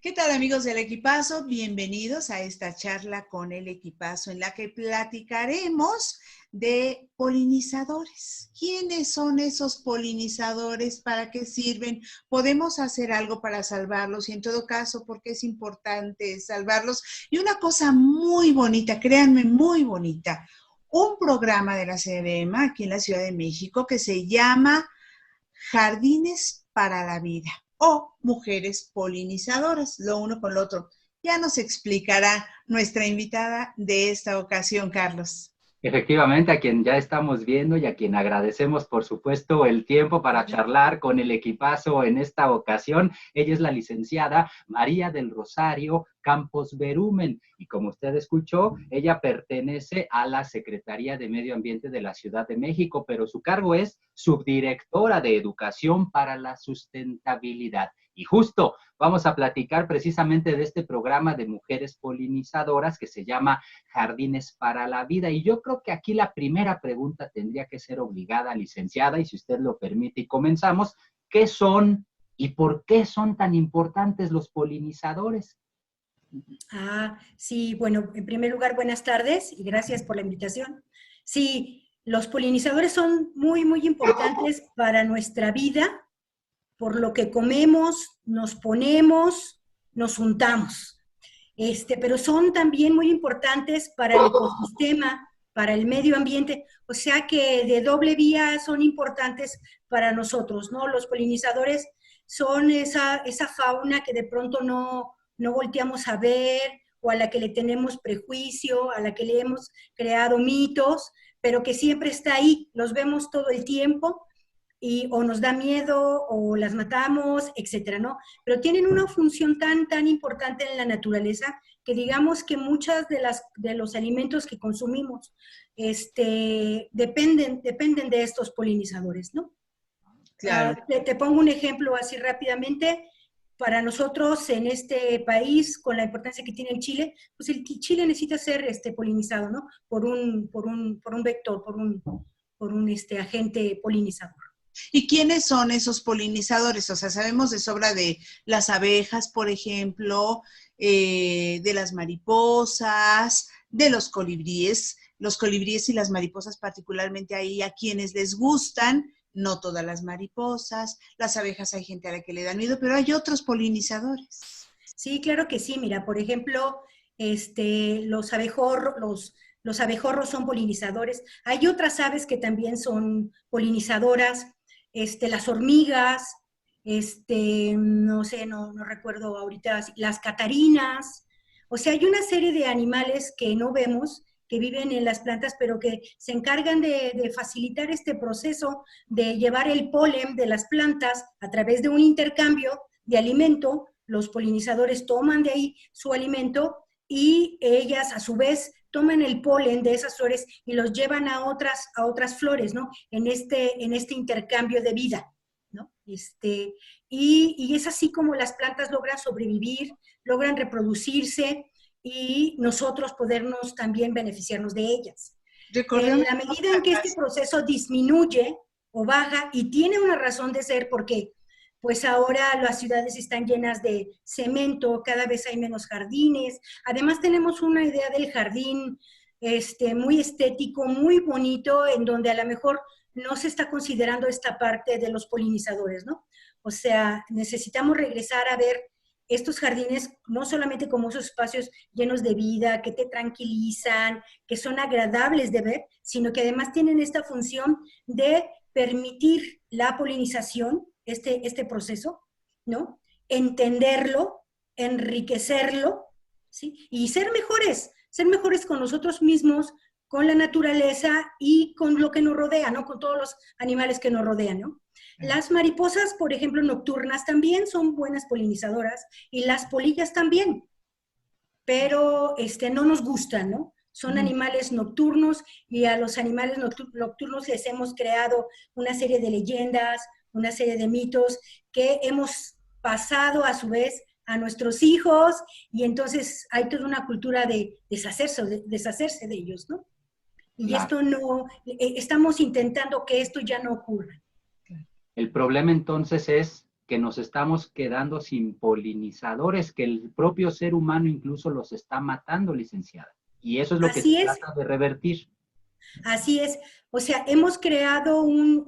¿Qué tal, amigos del Equipazo? Bienvenidos a esta charla con el Equipazo en la que platicaremos de polinizadores. ¿Quiénes son esos polinizadores? ¿Para qué sirven? ¿Podemos hacer algo para salvarlos? Y en todo caso, ¿por qué es importante salvarlos? Y una cosa muy bonita, créanme, muy bonita, un programa de la CDM aquí en la Ciudad de México que se llama Jardines para la Vida o Mujeres Polinizadoras, lo uno con lo otro. Ya nos explicará nuestra invitada de esta ocasión, Carlos. Efectivamente, a quien ya estamos viendo y a quien agradecemos, por supuesto, el tiempo para charlar con el Equipazo en esta ocasión. Ella es la licenciada María del Rosario Campos Berumen y como usted escuchó, ella pertenece a la Secretaría de Medio Ambiente de la Ciudad de México, pero su cargo es subdirectora de Educación para la Sustentabilidad. Y justo vamos a platicar precisamente de este programa de mujeres polinizadoras que se llama Jardines para la Vida. Y yo creo que aquí la primera pregunta tendría que ser obligada, licenciada, y si usted lo permite y comenzamos, ¿qué son y por qué son tan importantes los polinizadores? Sí, bueno, en primer lugar, buenas tardes y gracias por la invitación. Sí, los polinizadores son muy, muy importantes para nuestra vida, por lo que comemos, nos ponemos, nos untamos. Pero son también muy importantes para el ecosistema, para el medio ambiente, o sea que de doble vía son importantes para nosotros, ¿no? Los polinizadores son esa fauna que de pronto no volteamos a ver, o a la que le tenemos prejuicio, a la que le hemos creado mitos, pero que siempre está ahí, los vemos todo el tiempo, y o nos da miedo, o las matamos, etcétera, ¿no? Pero tienen una función tan importante en la naturaleza, que digamos que muchas de los alimentos que consumimos dependen de estos polinizadores, ¿no? Claro. Te pongo un ejemplo así rápidamente. Para nosotros en este país, con la importancia que tiene el chile, pues el chile necesita ser polinizado, ¿no? Por un vector, por un agente polinizador. ¿Y quiénes son esos polinizadores? O sea, sabemos de sobra de las abejas, por ejemplo, de las mariposas, de los colibríes y las mariposas particularmente ahí a quienes les gustan, no todas las mariposas, las abejas hay gente a la que le da miedo, pero hay otros polinizadores. Sí, claro que sí, mira, por ejemplo, los abejorros son polinizadores. Hay otras aves que también son polinizadoras, las hormigas, no sé, no recuerdo ahorita, las catarinas. O sea, hay una serie de animales que no vemos, que viven en las plantas, pero que se encargan de facilitar este proceso de llevar el polen de las plantas a través de un intercambio de alimento. Los polinizadores toman de ahí su alimento y ellas a su vez toman el polen de esas flores y los llevan a otras flores, ¿no? En este intercambio de vida, ¿no? Y es así como las plantas logran sobrevivir, logran reproducirse y nosotros podernos también beneficiarnos de ellas. En la medida en que este proceso disminuye o baja, y tiene una razón de ser porque pues ahora las ciudades están llenas de cemento, cada vez hay menos jardines. Además tenemos una idea del jardín muy estético, muy bonito, en donde a lo mejor no se está considerando esta parte de los polinizadores, ¿no? O sea, necesitamos regresar a ver estos jardines no solamente como esos espacios llenos de vida, que te tranquilizan, que son agradables de ver, sino que además tienen esta función de permitir la polinización, este proceso, ¿no? Entenderlo, enriquecerlo, ¿sí? Y ser mejores con nosotros mismos, con la naturaleza y con lo que nos rodea, ¿no? Con todos los animales que nos rodean, ¿no? Las mariposas, por ejemplo, nocturnas también son buenas polinizadoras y las polillas también, pero no nos gustan, ¿no? Son animales nocturnos y a los animales nocturnos les hemos creado una serie de leyendas, una serie de mitos que hemos pasado a su vez a nuestros hijos y entonces hay toda una cultura de deshacerse de ellos, ¿no? Y claro, esto no, estamos intentando que esto ya no ocurra. El problema entonces es que nos estamos quedando sin polinizadores, que el propio ser humano incluso los está matando, licenciada. Y eso es lo que se trata de revertir. Así es. O sea, hemos creado un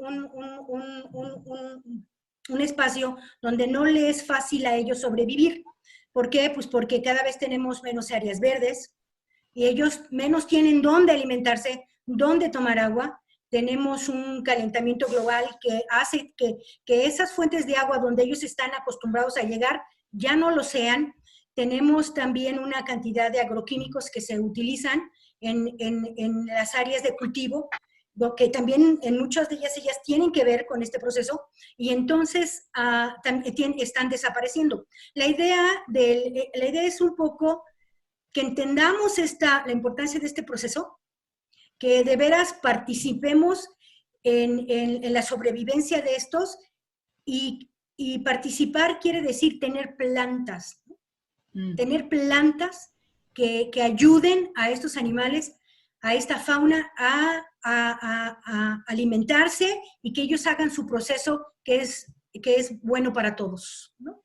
espacio donde no le es fácil a ellos sobrevivir. ¿Por qué? Pues porque cada vez tenemos menos áreas verdes y ellos menos tienen dónde alimentarse, dónde tomar agua. Tenemos un calentamiento global que hace que esas fuentes de agua donde ellos están acostumbrados a llegar ya no lo sean. Tenemos también una cantidad de agroquímicos que se utilizan en las áreas de cultivo, que también en muchas de ellas tienen que ver con este proceso, y entonces están desapareciendo. La idea es un poco que entendamos la importancia de este proceso, que de veras participemos en la sobrevivencia de estos, y participar quiere decir tener plantas, ¿no? Tener plantas que ayuden a estos animales, a esta fauna, a alimentarse y que ellos hagan su proceso que es bueno para todos, ¿no?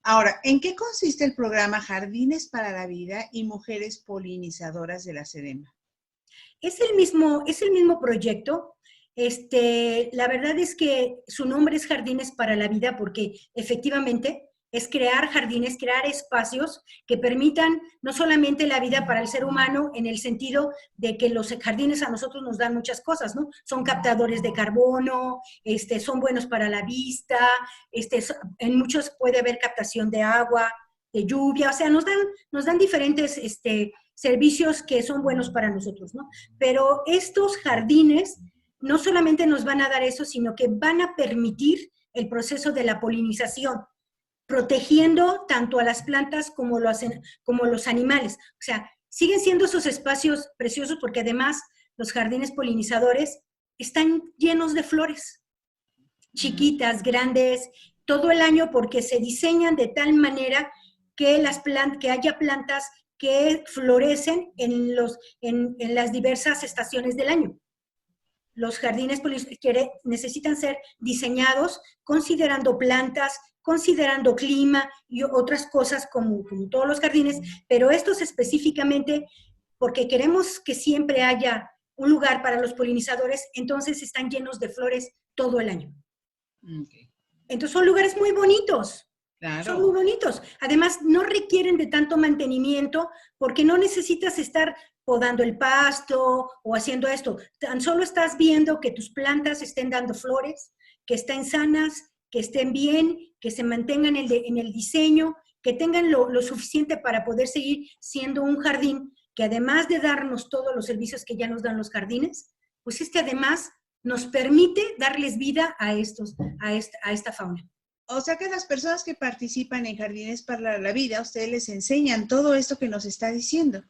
Ahora, ¿en qué consiste el programa Jardines para la Vida y Mujeres Polinizadoras de la SEDEMA? Es el mismo proyecto. La verdad es que su nombre es Jardines para la Vida porque efectivamente es crear jardines, crear espacios que permitan no solamente la vida para el ser humano en el sentido de que los jardines a nosotros nos dan muchas cosas, ¿no? Son captadores de carbono, son buenos para la vista, en muchos puede haber captación de agua, de lluvia, o sea, nos dan diferentes servicios que son buenos para nosotros, ¿no? Pero estos jardines no solamente nos van a dar eso, sino que van a permitir el proceso de la polinización, protegiendo tanto a las plantas como los animales. O sea, siguen siendo esos espacios preciosos porque además los jardines polinizadores están llenos de flores, chiquitas, grandes, todo el año, porque se diseñan de tal manera que haya plantas que florecen en las diversas estaciones del año. Los jardines necesitan ser diseñados considerando plantas, considerando clima y otras cosas como todos los jardines, pero estos específicamente porque queremos que siempre haya un lugar para los polinizadores, entonces están llenos de flores todo el año. Okay. Entonces son lugares muy bonitos. Claro. Son muy bonitos. Además, no requieren de tanto mantenimiento porque no necesitas estar podando el pasto o haciendo esto. Tan solo estás viendo que tus plantas estén dando flores, que estén sanas, que estén bien, que se mantengan en el diseño, que tengan lo suficiente para poder seguir siendo un jardín que además de darnos todos los servicios que ya nos dan los jardines, pues además nos permite darles vida a esta fauna. O sea que las personas que participan en Jardines para la Vida, ustedes les enseñan todo esto que nos está diciendo.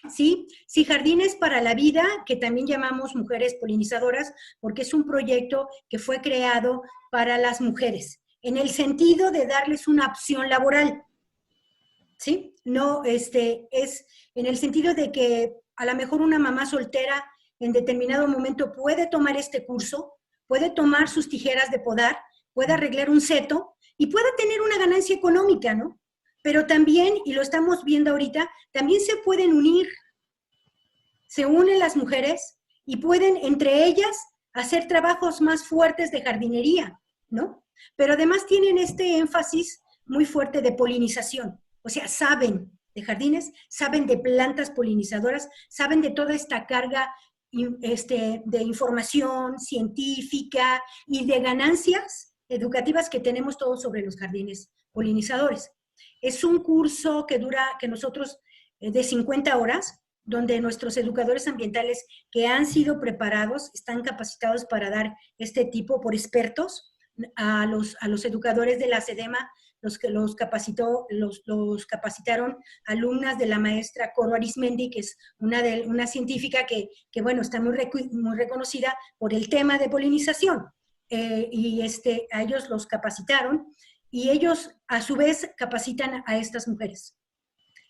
Sí, Jardines para la Vida, que también llamamos Mujeres Polinizadoras, porque es un proyecto que fue creado para las mujeres, en el sentido de darles una opción laboral, ¿sí? No, es en el sentido de que a lo mejor una mamá soltera en determinado momento puede tomar este curso, puede tomar sus tijeras de podar, puede arreglar un seto y puede tener una ganancia económica, ¿no? Pero también, y lo estamos viendo ahorita, también se pueden unir, se unen las mujeres y pueden entre ellas hacer trabajos más fuertes de jardinería, ¿no? Pero además tienen este énfasis muy fuerte de polinización, o sea, saben de jardines, saben de plantas polinizadoras, saben de toda esta carga de información científica y de ganancias educativas que tenemos todos sobre los jardines polinizadores. Es un curso que nosotros de 50 horas, donde nuestros educadores ambientales que han sido preparados, están capacitados para dar este tipo por expertos a los educadores de la SEDEMA, los capacitaron alumnas de la maestra Coro Arismendi, que es una científica que bueno, está muy reconocida por el tema de polinización. A ellos los capacitaron y ellos a su vez capacitan a estas mujeres.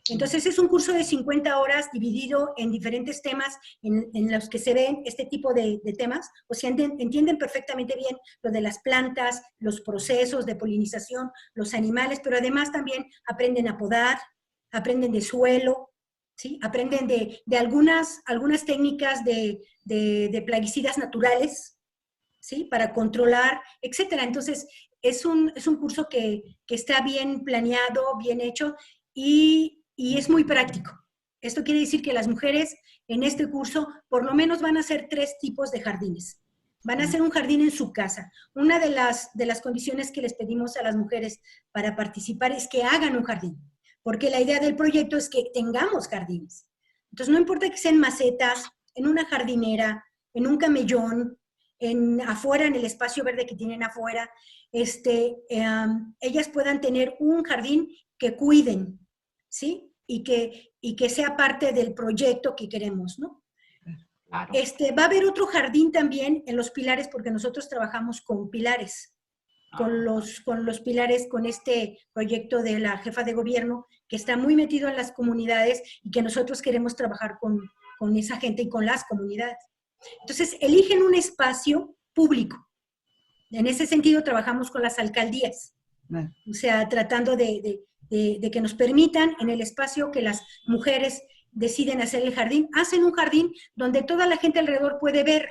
Entonces es un curso de 50 horas dividido en diferentes temas en los que se ven este tipo de temas, o sea, entienden perfectamente bien lo de las plantas, los procesos de polinización, los animales, pero además también aprenden a podar, aprenden de suelo, ¿sí? Aprenden de algunas técnicas de plaguicidas naturales, ¿sí? Para controlar, etcétera. Entonces, es un curso que está bien planeado, bien hecho y es muy práctico. Esto quiere decir que las mujeres en este curso por lo menos van a hacer 3 tipos de jardines. Van a hacer un jardín en su casa. Una de las condiciones que les pedimos a las mujeres para participar es que hagan un jardín, porque la idea del proyecto es que tengamos jardines. Entonces, no importa que sean macetas, en una jardinera, en un camellón, afuera, en el espacio verde que tienen afuera, ellas puedan tener un jardín que cuiden, ¿sí? Y que sea parte del proyecto que queremos, ¿no? Claro. Va a haber otro jardín también en los pilares, porque nosotros trabajamos con pilares, con los pilares, con este proyecto de la jefa de gobierno, que está muy metido en las comunidades y que nosotros queremos trabajar con esa gente y con las comunidades. Entonces, eligen un espacio público. En ese sentido, trabajamos con las alcaldías. O sea, tratando de que nos permitan en el espacio que las mujeres deciden hacer el jardín, hacen un jardín donde toda la gente alrededor puede ver.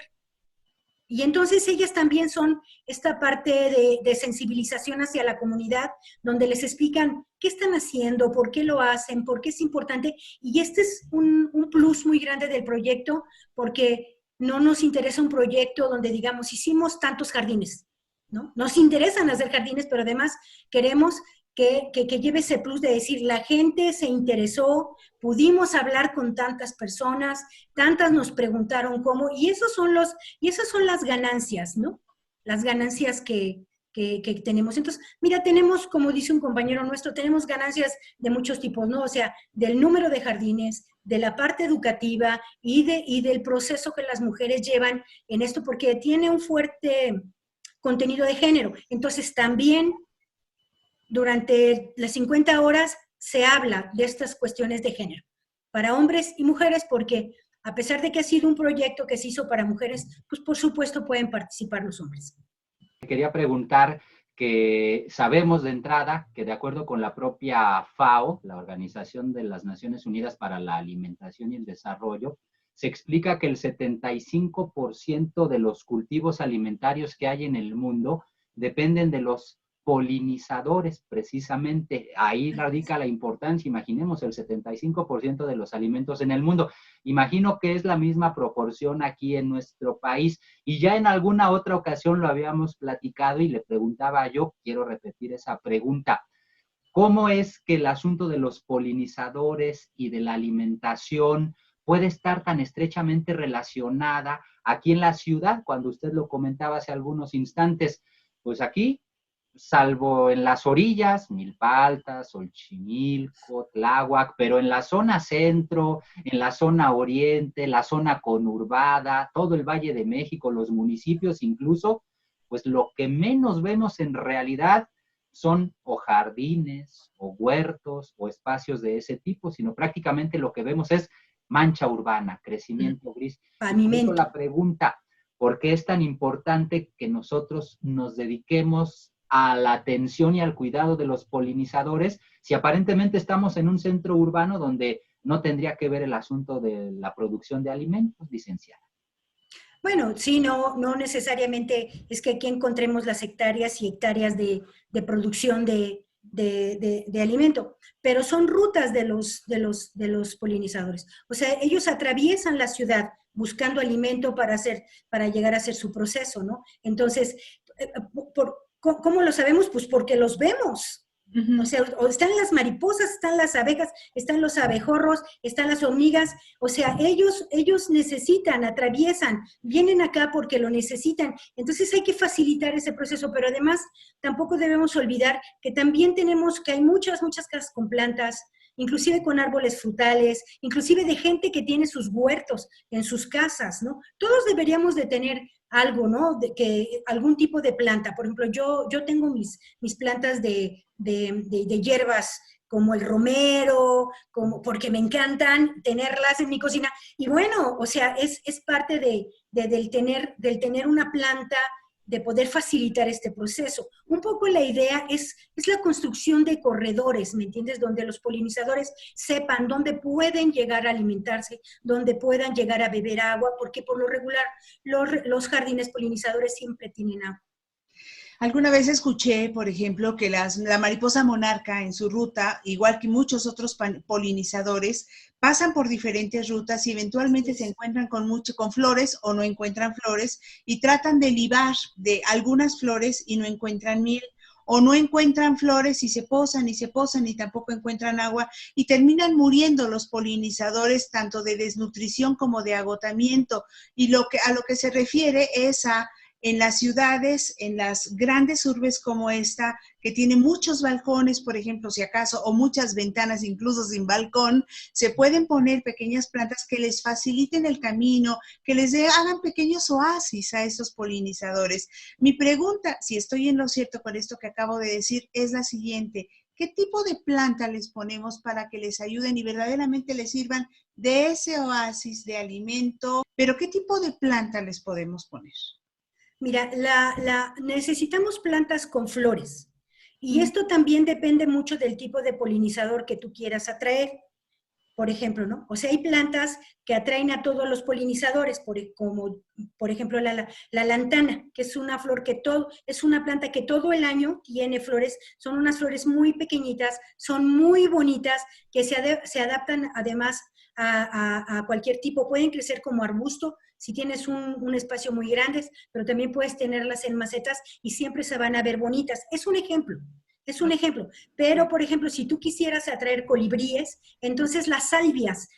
Y entonces ellas también son esta parte de sensibilización hacia la comunidad, donde les explican qué están haciendo, por qué lo hacen, por qué es importante. Y este es un plus muy grande del proyecto, porque no nos interesa un proyecto donde digamos, hicimos tantos jardines, ¿no? Nos interesan hacer jardines, pero además queremos que lleve ese plus de decir, la gente se interesó, pudimos hablar con tantas personas, tantas nos preguntaron cómo, y esas son las ganancias, ¿no? Las ganancias que tenemos. Entonces, mira, tenemos, como dice un compañero nuestro, tenemos ganancias de muchos tipos, ¿no? O sea, del número de jardines, de la parte educativa y del proceso que las mujeres llevan en esto, porque tiene un fuerte contenido de género. Entonces, también durante las 50 horas se habla de estas cuestiones de género, para hombres y mujeres, porque a pesar de que ha sido un proyecto que se hizo para mujeres, pues por supuesto pueden participar los hombres. Quería preguntar que sabemos de entrada que de acuerdo con la propia FAO, la Organización de las Naciones Unidas para la Alimentación y el Desarrollo, se explica que el 75% de los cultivos alimentarios que hay en el mundo dependen de los polinizadores, precisamente. Ahí radica la importancia. Imaginemos el 75% de los alimentos en el mundo. Imagino que es la misma proporción aquí en nuestro país. Y ya en alguna otra ocasión lo habíamos platicado y le preguntaba yo, quiero repetir esa pregunta. ¿Cómo es que el asunto de los polinizadores y de la alimentación puede estar tan estrechamente relacionada aquí en la ciudad? Cuando usted lo comentaba hace algunos instantes, pues aquí, salvo en las orillas, Milpa Alta, Xochimilco, Tláhuac, pero en la zona centro, en la zona oriente, la zona conurbada, todo el Valle de México, los municipios incluso, pues lo que menos vemos en realidad son o jardines, o huertos, o espacios de ese tipo, sino prácticamente lo que vemos es mancha urbana, crecimiento gris. Y por eso la pregunta, ¿por qué es tan importante que nosotros nos dediquemos a la atención y al cuidado de los polinizadores si aparentemente estamos en un centro urbano donde no tendría que ver el asunto de la producción de alimentos, licenciada? Bueno, sí, no necesariamente es que aquí encontremos las hectáreas y hectáreas de producción de alimento, pero son rutas de los polinizadores. O sea, ellos atraviesan la ciudad buscando alimento para llegar a hacer su proceso, ¿no? Entonces, ¿cómo lo sabemos? Pues porque los vemos. O sea, están las mariposas, están las abejas, están los abejorros, están las hormigas. O sea, ellos necesitan, atraviesan, vienen acá porque lo necesitan. Entonces hay que facilitar ese proceso, pero además tampoco debemos olvidar que también que hay muchas casas con plantas, inclusive con árboles frutales, inclusive de gente que tiene sus huertos en sus casas, ¿no? Todos deberíamos de tener algo, ¿no? Algún tipo de planta. Por ejemplo, yo tengo mis plantas de hierbas como el romero, porque me encantan tenerlas en mi cocina. Y bueno, o sea, es parte del tener una planta, de poder facilitar este proceso. Un poco la idea es la construcción de corredores, ¿me entiendes? Donde los polinizadores sepan dónde pueden llegar a alimentarse, dónde puedan llegar a beber agua, porque por lo regular los jardines polinizadores siempre tienen agua. Alguna vez escuché, por ejemplo, que la mariposa monarca en su ruta, igual que muchos otros polinizadores, pasan por diferentes rutas y eventualmente se encuentran con flores o no encuentran flores y tratan de libar de algunas flores y no encuentran miel, o no encuentran flores y se posan y tampoco encuentran agua y terminan muriendo los polinizadores tanto de desnutrición como de agotamiento. Y a lo que se refiere es a en las ciudades, en las grandes urbes como esta, que tiene muchos balcones, por ejemplo, si acaso, o muchas ventanas, incluso sin balcón, se pueden poner pequeñas plantas que les faciliten el camino, que hagan pequeños oasis a estos polinizadores. Mi pregunta, si estoy en lo cierto con esto que acabo de decir, es la siguiente. ¿Qué tipo de planta les ponemos para que les ayuden y verdaderamente les sirvan de ese oasis de alimento? Pero ¿qué tipo de planta les podemos poner? Mira, necesitamos plantas con flores. Y esto también depende mucho del tipo de polinizador que tú quieras atraer. Por ejemplo, ¿no? O sea, hay plantas que atraen a todos los polinizadores, como por ejemplo la lantana, que es una flor es una planta que todo el año tiene flores, son unas flores muy pequeñitas, son muy bonitas, que se adaptan además a cualquier tipo, pueden crecer como arbusto, si tienes un espacio muy grande, pero también puedes tenerlas en macetas y siempre se van a ver bonitas. Es un ejemplo. Es un ejemplo, pero por ejemplo, si tú quisieras atraer colibríes, entonces las salvias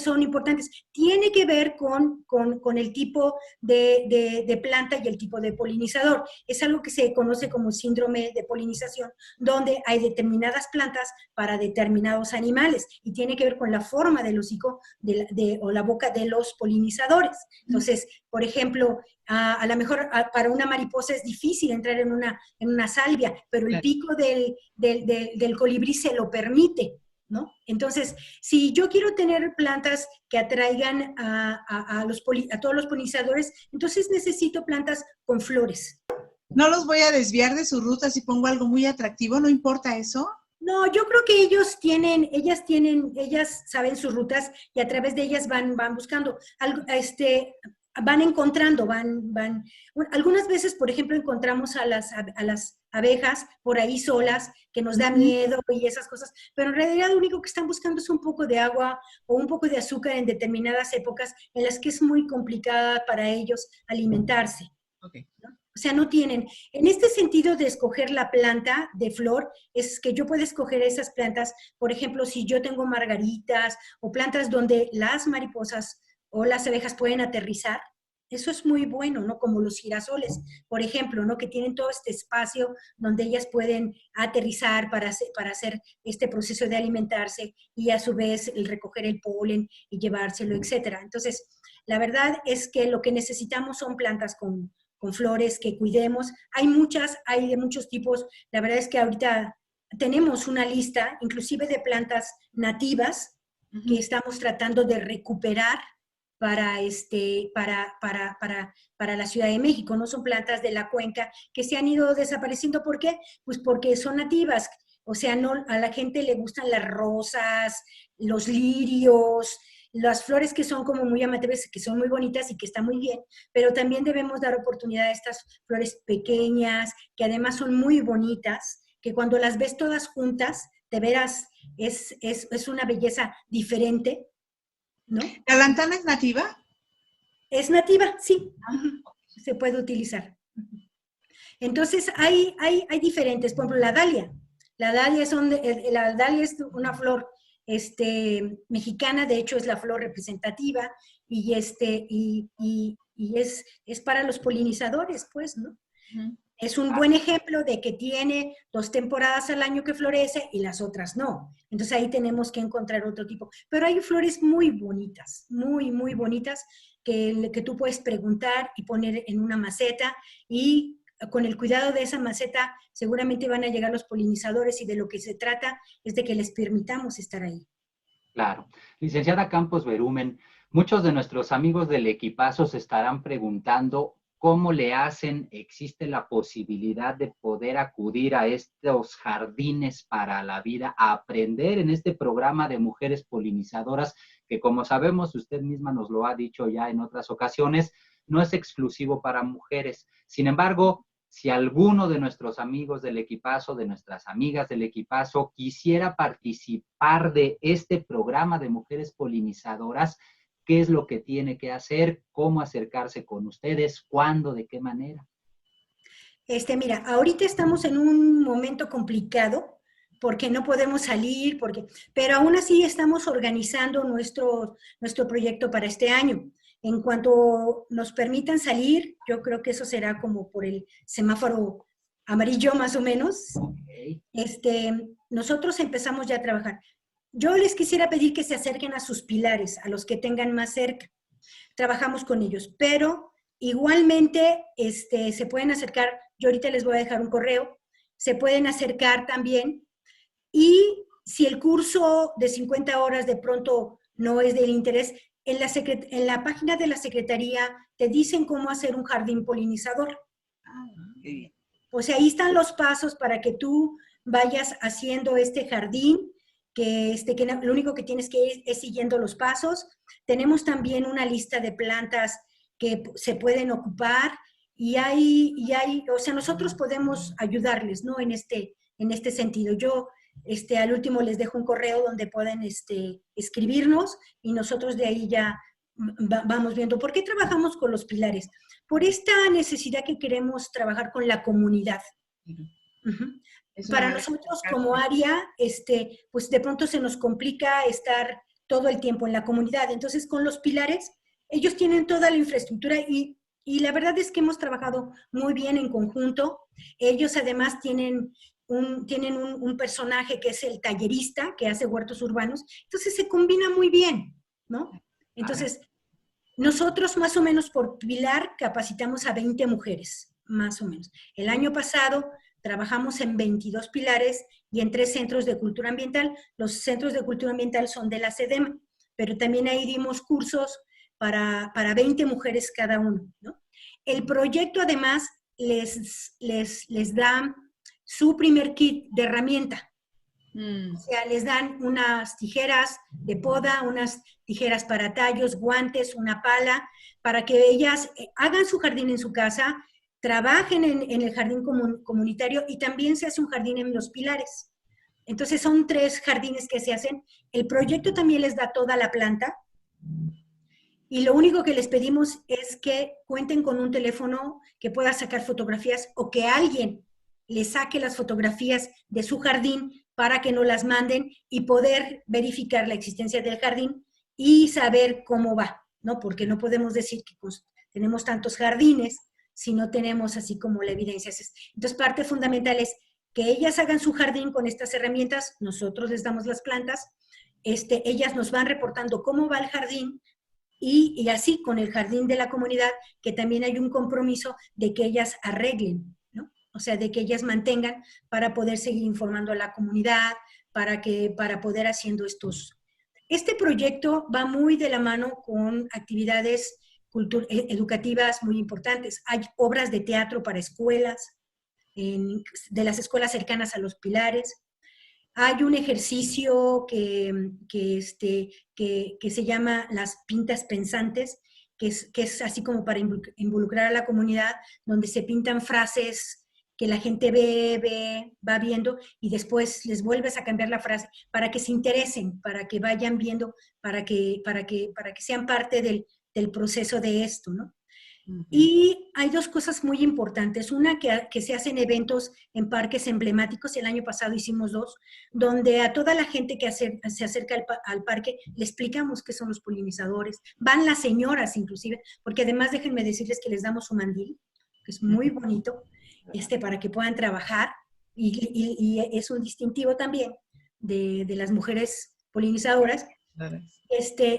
son importantes. Tiene que ver con el tipo de planta y el tipo de polinizador. Es algo que se conoce como síndrome de polinización, donde hay determinadas plantas para determinados animales y tiene que ver con la forma del hocico o la boca de los polinizadores. Entonces, por ejemplo, a lo mejor para una mariposa es difícil entrar en una salvia, pero el pico del colibrí se lo permite, ¿no? Entonces, si yo quiero tener plantas que atraigan a todos los polinizadores, entonces necesito plantas con flores. No los voy a desviar de su ruta si pongo algo muy atractivo, ¿no importa eso? No, yo creo que ellas saben sus rutas y a través de ellas van buscando. Van encontrando, algunas veces, por ejemplo, encontramos a las abejas por ahí solas, que nos da miedo y esas cosas, pero en realidad lo único que están buscando es un poco de agua o un poco de azúcar en determinadas épocas en las que es muy complicada para ellos alimentarse. Okay. ¿No? O sea, no tienen, en este sentido de escoger la planta de flor, es que yo puedo escoger esas plantas, por ejemplo, si yo tengo margaritas o plantas donde las mariposas o las abejas pueden aterrizar, eso es muy bueno, ¿no? Como los girasoles, por ejemplo, ¿no? Que tienen todo este espacio donde ellas pueden aterrizar para hacer este proceso de alimentarse y a su vez el recoger el polen y llevárselo, etcétera. Entonces, la verdad es que lo que necesitamos son plantas con flores que cuidemos. Hay de muchos tipos. La verdad es que ahorita tenemos una lista, inclusive de plantas nativas, que estamos tratando de recuperar para la Ciudad de México. No son plantas de la cuenca que se han ido desapareciendo. ¿Por qué? Pues porque son nativas. O sea, no, a la gente le gustan las rosas, los lirios, las flores que son como muy llamativas, que son muy bonitas y que están muy bien, pero también debemos dar oportunidad a estas flores pequeñas, que además son muy bonitas, que cuando las ves todas juntas, de veras, es una belleza diferente, ¿no? ¿La lantana es nativa? Es nativa, sí, se puede utilizar. Entonces, hay diferentes, por ejemplo, la dalia. La dalia es una flor mexicana, de hecho es la flor representativa y es para los polinizadores, pues, ¿no? Es un buen ejemplo de que tiene 2 temporadas al año que florece y las otras no. Entonces ahí tenemos que encontrar otro tipo. Pero hay flores muy bonitas, muy, muy bonitas, que tú puedes preguntar y poner en una maceta y con el cuidado de esa maceta seguramente van a llegar los polinizadores y de lo que se trata es de que les permitamos estar ahí. Claro. Licenciada Campos Berumen, muchos de nuestros amigos del equipazo se estarán preguntando cómo le hacen, existe la posibilidad de poder acudir a estos jardines para la vida, a aprender en este programa de mujeres polinizadoras, que como sabemos, usted misma nos lo ha dicho ya en otras ocasiones, no es exclusivo para mujeres. Sin embargo, si alguno de nuestros amigos del equipazo, de nuestras amigas del equipazo, quisiera participar de este programa de mujeres polinizadoras, ¿qué es lo que tiene que hacer? ¿Cómo acercarse con ustedes? ¿Cuándo? ¿De qué manera? Mira, ahorita estamos en un momento complicado porque no podemos salir, pero aún así estamos organizando nuestro proyecto para este año. En cuanto nos permitan salir, yo creo que eso será como por el semáforo amarillo más o menos. Okay. Nosotros empezamos ya a trabajar. Yo les quisiera pedir que se acerquen a sus pilares, a los que tengan más cerca. Trabajamos con ellos, pero igualmente se pueden acercar, yo ahorita les voy a dejar un correo, se pueden acercar también, y si el curso de 50 horas de pronto no es del interés, en la página de la Secretaría te dicen cómo hacer un jardín polinizador. O sea, ahí están los pasos para que tú vayas haciendo este jardín, que lo único que tienes que ir es siguiendo los pasos. Tenemos también una lista de plantas que se pueden ocupar o sea, nosotros podemos ayudarles, ¿no? En este sentido. Yo al último les dejo un correo donde pueden escribirnos y nosotros de ahí ya vamos viendo. ¿Por qué trabajamos con los pilares? Por esta necesidad que queremos trabajar con la comunidad. Para nosotros como área, pues de pronto se nos complica estar todo el tiempo en la comunidad. Entonces, con los pilares, ellos tienen toda la infraestructura y la verdad es que hemos trabajado muy bien en conjunto. Ellos además tienen un personaje que es el tallerista, que hace huertos urbanos. Entonces, se combina muy bien, ¿no? Entonces, nosotros más o menos por pilar capacitamos a 20 mujeres, más o menos. El año pasado trabajamos en 22 pilares y en 3 centros de cultura ambiental. Los centros de cultura ambiental son de la SEDEM, pero también ahí dimos cursos para 20 mujeres cada uno, ¿no? El proyecto además les da su primer kit de herramienta. O sea, les dan unas tijeras de poda, unas tijeras para tallos, guantes, una pala, para que ellas hagan su jardín en su casa, trabajen en el jardín comunitario y también se hace un jardín en los pilares. Entonces son 3 jardines que se hacen. El proyecto también les da toda la planta y lo único que les pedimos es que cuenten con un teléfono que pueda sacar fotografías o que alguien les saque las fotografías de su jardín para que no las manden y poder verificar la existencia del jardín y saber cómo va, ¿no? Porque no podemos decir que tenemos tantos jardines si no tenemos así como la evidencia. Entonces, parte fundamental es que ellas hagan su jardín con estas herramientas, nosotros les damos las plantas, ellas nos van reportando cómo va el jardín y así con el jardín de la comunidad, que también hay un compromiso de que ellas arreglen, ¿no? O sea, de que ellas mantengan para poder seguir informando a la comunidad, para poder haciendo estos. Este proyecto va muy de la mano con actividades educativas muy importantes. Hay obras de teatro para escuelas, de las escuelas cercanas a los pilares. Hay un ejercicio que se llama las pintas pensantes, que es así como para involucrar a la comunidad, donde se pintan frases que la gente va viendo y después les vuelves a cambiar la frase para que se interesen, para que vayan viendo, para que sean parte del proceso de esto, ¿no? Y hay 2 cosas muy importantes. Una, que se hacen eventos en parques emblemáticos. El año pasado hicimos 2, donde a toda la gente que se acerca al parque le explicamos qué son los polinizadores. Van las señoras inclusive, porque además déjenme decirles que les damos un mandil, que es muy bonito, para que puedan trabajar. Y es un distintivo también de las mujeres polinizadoras.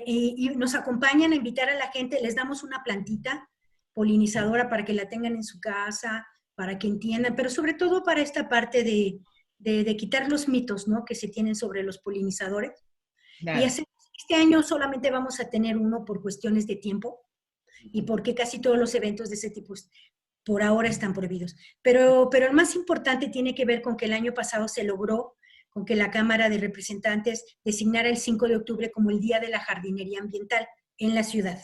Y nos acompañan a invitar a la gente, les damos una plantita polinizadora para que la tengan en su casa, para que entiendan, pero sobre todo para esta parte de quitar los mitos, ¿no?, que se tienen sobre los polinizadores. Claro. Y este año solamente vamos a tener uno por cuestiones de tiempo y porque casi todos los eventos de ese tipo por ahora están prohibidos. Pero el más importante tiene que ver con que el año pasado se logró con que la Cámara de Representantes designara el 5 de octubre como el Día de la Jardinería Ambiental en la ciudad.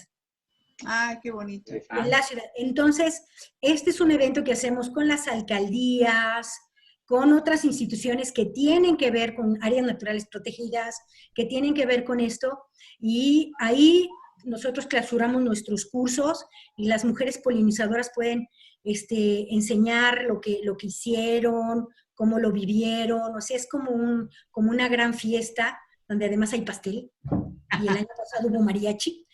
Ah, qué bonito. En la ciudad. Entonces, este es un evento que hacemos con las alcaldías, con otras instituciones que tienen que ver con áreas naturales protegidas, que tienen que ver con esto, y ahí nosotros clausuramos nuestros cursos y las mujeres polinizadoras pueden enseñar lo que hicieron, cómo lo vivieron, o sea, es como una gran fiesta, donde además hay pastel, y el año pasado hubo mariachi,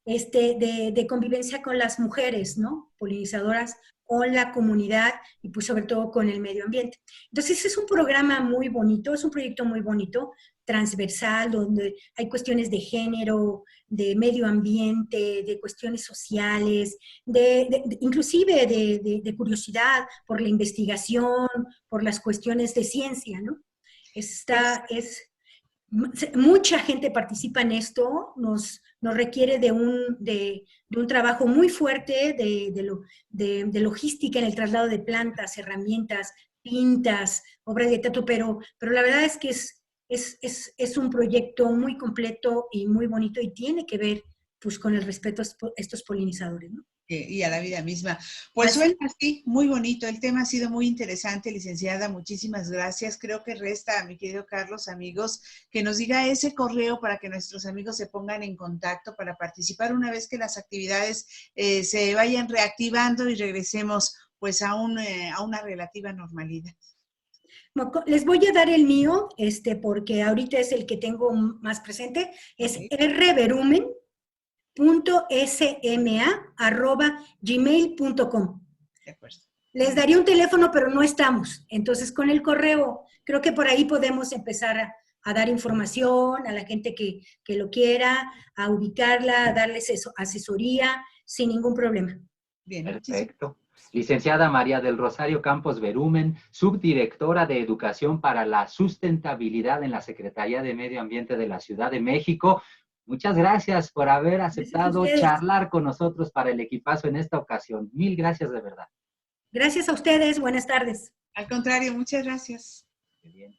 de convivencia con las mujeres, ¿no?, polinizadoras, con la comunidad y pues sobre todo con el medio ambiente. Entonces es un programa muy bonito, es un proyecto muy bonito, transversal, donde hay cuestiones de género, de medio ambiente, de cuestiones sociales, inclusive de curiosidad por la investigación, por las cuestiones de ciencia, ¿no? Mucha gente participa en esto, nos requiere de un trabajo muy fuerte de logística en el traslado de plantas, herramientas, pintas, obras de teatro, pero la verdad es que es un proyecto muy completo y muy bonito y tiene que ver pues con el respeto a estos polinizadores, ¿no? Y a la vida misma. Pues suena así, muy bonito. El tema ha sido muy interesante, licenciada. Muchísimas gracias. Creo que resta, mi querido Carlos, amigos, que nos diga ese correo para que nuestros amigos se pongan en contacto para participar una vez que las actividades se vayan reactivando y regresemos pues a una relativa normalidad. Les voy a dar el mío, porque ahorita es el que tengo más presente. Es rverumen .sma@gmail.com. De acuerdo. Les daría un teléfono, pero no estamos. Entonces, con el correo, creo que por ahí podemos empezar a dar información a la gente que lo quiera, a ubicarla, a darles asesoría sin ningún problema. Bien. Perfecto. Licenciada María del Rosario Campos Verumen, subdirectora de Educación para la Sustentabilidad en la Secretaría de Medio Ambiente de la Ciudad de México. Muchas gracias por haber aceptado charlar con nosotros para el equipazo en esta ocasión. Mil gracias de verdad. Gracias a ustedes. Buenas tardes. Al contrario, muchas gracias. Qué bien.